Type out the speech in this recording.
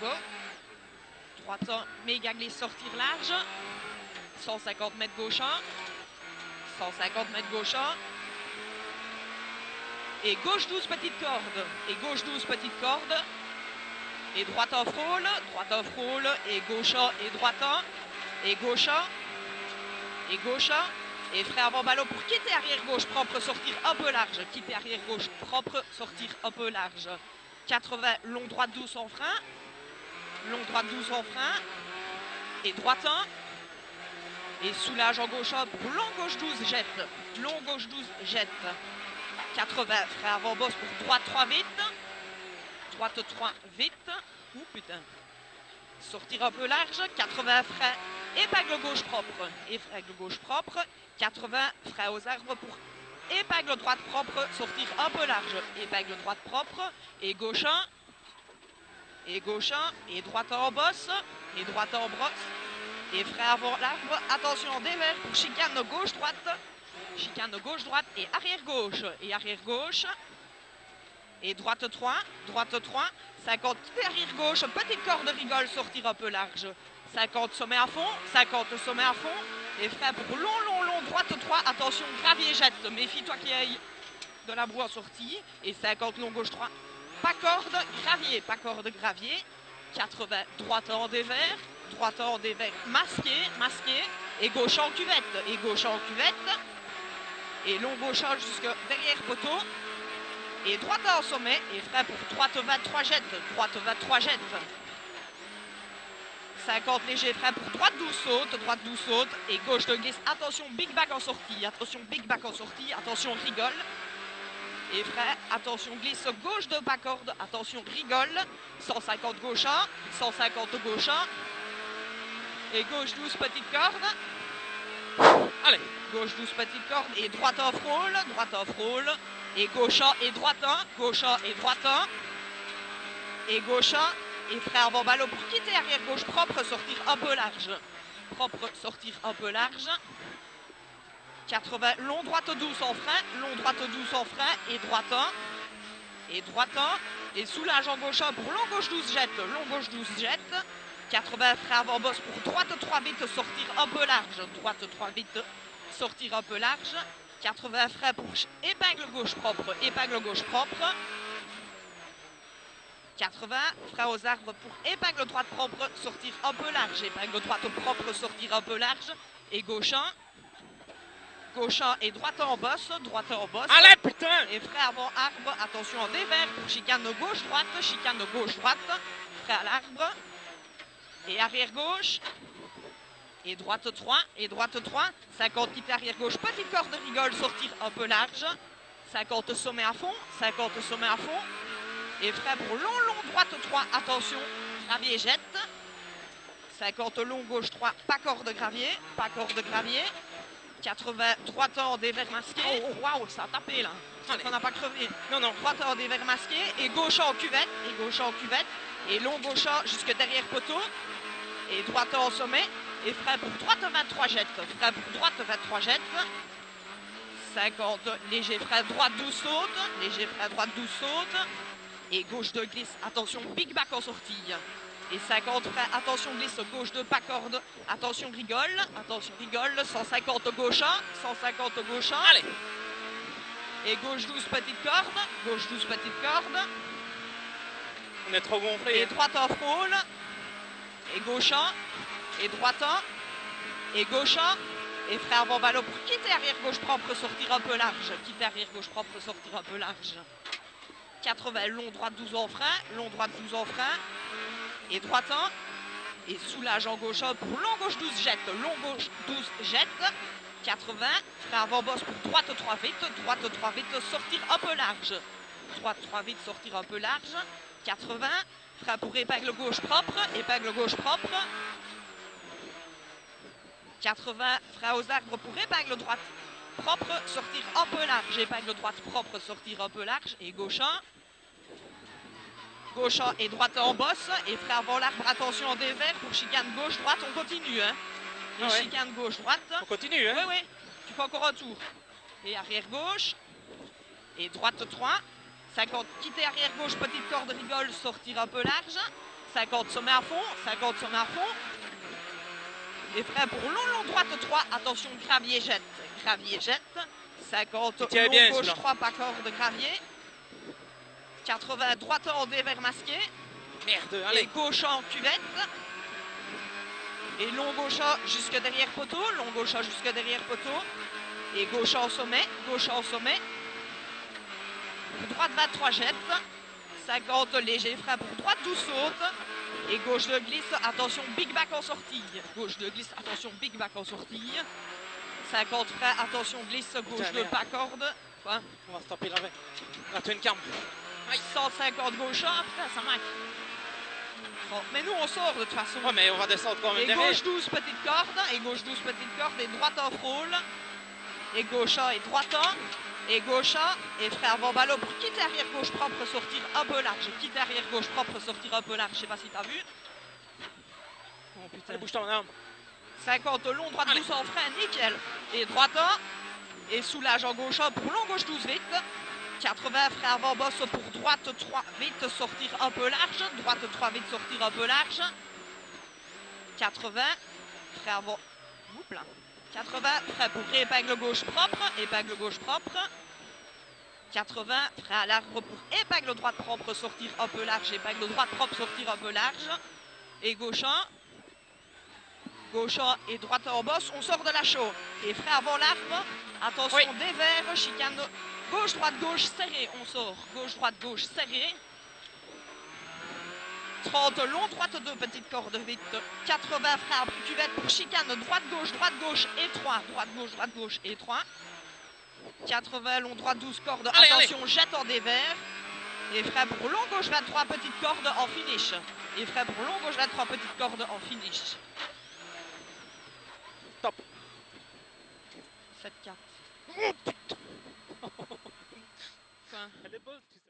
Go. Droite, méga glisse, sortir large. 150 mètres gauche 1. 150 mètres gauche 1. Et gauche 12 petite corde. Et gauche 12 petite corde. Et droite off-roll. Droite off-roll. Et gauche 1 et droite 1. Et gauche 1. Et gauche 1. Et frein avant ballon pour quitter arrière gauche propre, sortir un peu large. Quitter arrière gauche propre, sortir un peu large. 80, long droite 12 sans frein. Long droite 12 sans frein. Et droite 1. Et soulage en gauche 1 pour long gauche 12 jette. Long gauche 12 jette. 80, frein avant bosse pour droite 3 vite. Droite 3 vite. Ouh putain. Sortir un peu large. 80 frein. Épingle gauche propre. Épingle gauche propre. 80 frein aux arbres pour épingle droite propre. Sortir un peu large. Épingle droite propre. Et gauche 1. Et gauche 1. Et droite en bosse. Et droite en brosse. Et frein avant l'arbre. Attention en dévers pour chicane gauche-droite. Chicane gauche-droite et arrière-gauche. Et arrière-gauche. Et droite 3. Droite 3. 50 arrière-gauche. Petite corde rigole. Sortir un peu large. 50 sommet à fond. 50 sommet à fond. Et frein pour long, long, long. Droite 3. Attention, gravier jette. Méfie-toi qu'il y ait de la boue en sortie. Et 50 long gauche 3. Pas corde, gravier. Pas corde, gravier. 80 droite en dévers. Droite en dévers masqué. Masqué. Et gauche en cuvette. Et gauche en cuvette. Et long gauche jusque derrière poteau. Et droite en sommet. Et frein pour droite 23 jette. Droite 23 jette. 50 léger frein pour droite 12 saute. Droite 12 saute. Et gauche de glisse. Attention, big back en sortie. Attention, big back en sortie. Attention, rigole. Et frein. Attention, glisse gauche de bas corde. Attention, rigole. 150 gauche 1. 150 gauche 1. Et gauche 12 petite corde. Allez. Gauche 12 petite corde. Et droite off-roll. Droite off-roll. Et gauche 1 et droite 1. Gauche 1 et droite 1. Et gauche 1. Et frein avant ballon pour quitter arrière gauche propre, sortir un peu large. Propre, sortir un peu large. 80, long droite 12 en frein. Long droite 12 en frein. Et droite 1. Et droite 1. Et soulage en gauche 1 pour long gauche 12 jette. Long gauche 12 jette. 80, frein avant bosse pour droite 3 vite, sortir un peu large. Droite 3 vite, sortir un peu large. 80 frein pour épingle gauche propre. Épingle gauche propre. 80, frein aux arbres pour épingle droite propre, sortir un peu large. Épingle droite propre, sortir un peu large. Et gauche 1. Gauche 1 et droite en bosse. Droite en bosse. Allez, putain! Et frein avant arbre. Attention en dévers pour chicane gauche-droite. Chicane gauche-droite. Frein à l'arbre. Et arrière gauche. Et droite 3. Et droite 3. 50 quitte arrière gauche. Petite corde rigole, sortir un peu large. 50 sommet à fond. 50 sommet à fond. Et frein pour long, long, droite 3, attention, gravier jette. 50 long, gauche 3, pas corde gravier, pas corde gravier. 80, droite en dévers masqué. Oh, waouh, ça a tapé là. On n'a pas crevé. Non, non. Droite en dévers masqué et gauche en cuvette. Et gauche en cuvette. Et long gauche jusque derrière poteau. Et droite en sommet. Et frein pour droite 23 jette. Frein pour droite 23 jette. 50, léger frein droite 12 saute. Léger frein droite 12 saute. Et gauche de glisse, attention, big back en sortie. Et 50 frein, attention, glisse, gauche de pas corde. Attention, rigole, 150 gauche 1, 150 gauche 1. Allez. Et gauche 12 petite corde, gauche 12 petite corde. On est trop gonflé. Et droite en frôle. Et gauche 1. Et droite 1. Et gauche 1. Et frein avant ballon pour quitter arrière gauche propre, sortir un peu large. Quitter arrière gauche propre, sortir un peu large. 80, long droite 12 en frein, long droite 12 en frein, et droite 1, et soulage en gauche 1 pour long gauche 12 jette, long gauche 12 jette, 80, frein avant bosse pour droite 3 vite, droite 3 vite, sortir un peu large, droite 3 vite, sortir un peu large, 80, frein pour épingle gauche propre, 80, frein aux arbres pour épingle droite propre, sortir un peu large, épingle droite propre, sortir un peu large, et gauche 1. Gauche 1 et droite en bosse, et frein avant l'arbre, attention en dévers, pour chicane gauche-droite, on continue. Hein. Et Ah ouais. chicane gauche-droite. On continue, hein. Oui, oui, tu fais encore un tour. Et arrière-gauche. Et droite 3. 50, quitter arrière-gauche, petite corde rigole, sortir un peu large. 50, sommet à fond. 50, sommet à fond. Et frais pour long droite 3. Attention, gravier jette. Gravier jette. 50, long bien, gauche celui-là. 3, pas corde, gravier. 80, droite en dévers masqué. Merde, Et allez. gauche en cuvette. Et long gauche jusque derrière poteau. Long gauche jusque derrière poteau. Et gauche en sommet. Gauche en sommet. Droite 23 jette. 50 léger frein pour droite 12 saute. Et gauche de glisse, attention big back en sortie. Gauche de glisse, attention big back en sortie. 50 frein, attention glisse, gauche Putain, de merde. pas corde. Quoi? On va se taper la twin cam. 150 gauche, putain ça manque. Bon, mais nous on sort de toute façon. Ouais, mais on va descendre quand même Et derrière. gauche 12 petite corde, et gauche 12 petite corde, et droite en frôle. Et gauche et droite et gauche et frère avant ballot pour quitter arrière gauche propre, sortir un peu large. Quitter arrière gauche propre, sortir un peu large. Je sais pas si t'as vu. Oh putain. Allez, bouge-toi en arme. 50 long, droite 12 en frein, nickel. Et droite et soulage en gauche pour long gauche 12 vite. 80 frein avant bosse pour droite 3 vite, sortir un peu large. Droite 3 vite, sortir un peu large. 80 frein avant. Oups là. 80 frein pour épingle gauche propre. Épingle gauche propre. 80 frein à l'arbre pour épingle droite propre, sortir un peu large. Épingle droite propre, sortir un peu large. Et gauche 1. Gauche et droite en bosse, on sort de la chaux. Et frein avant l'arbre, attention dévers, chicane gauche, droite, serré, on sort. Gauche, droite, serré. 30 long, droite 2, petite corde vite. 80 frein après cuvette pour chicane droite, gauche et 3. Droite, gauche et 3. 80 long, droite 12 cordes, allez, attention, jette en dévers. Et frein pour long, gauche 23, petite corde en finish. Et frein pour long, gauche 23, petite corde en finish. Top. 7-4. Oh putain. Quoi? Elle est bonne, tu sais.